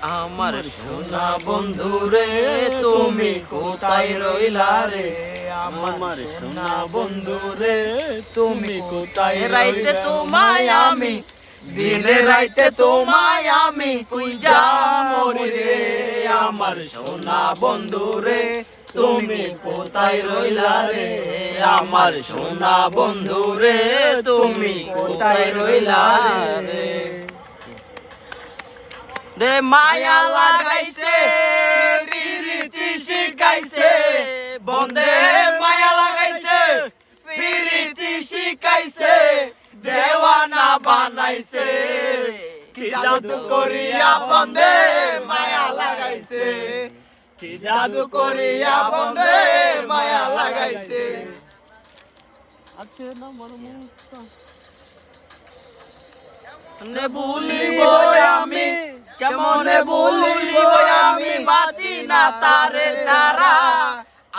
আমার সোনা বন্ধু রে তুমি কোথায় রইলা রে, আমার সোনা বন্ধু রে তুমি কোথায় রাইতে তোমায় আমি, দিনে রাইতে তোমায় আমি খুঁজা মরি রে। আমার সোনা বন্ধু রে তুমি কোথায় রইলা রে, আমার সোনা বন্ধু রে তুমি কোথায় রইলা রে। দে মায়া লাগাইছে প্রীতি শিখাইছে, বন্ধে মায়া লাগাইছে প্রীতি শিখাইছে, দেওয়ানা বানাইছে কি জাদু করিয়া বন্ধে মায়া লাগাইছে, কি জাদু করিয়া বন্ধে মায়া লাগাইছে। আছে না মরমুক্তা নে ভুলিব আমি, কেমনে ভুলিব আমি, বাঁচি না তারে ছাড়া।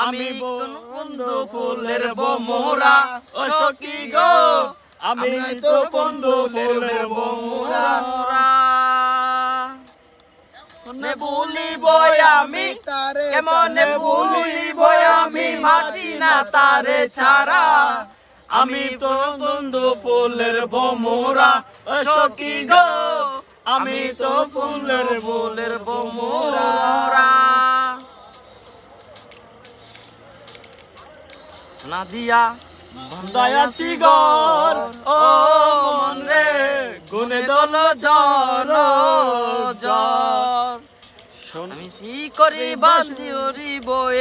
আমি বন্ধু ফুলের ভোমরা ও সখী গো, আমি তো বন্ধু ফুলের ভোমরা। কেমনে ভুলিব আমি, কেমনে ভুলিব আমি, বাঁচি না তারে ছাড়া। আমি তো বন্ধু ফুলের ভোমরা ও সখী গো, আমি তো ফুলের ভোমরা। নাদিয়া বান্দায়াছি গর ও মন রে, গুনে দল জন জন, আমি কি করি বান্দি ওরি বয়ে।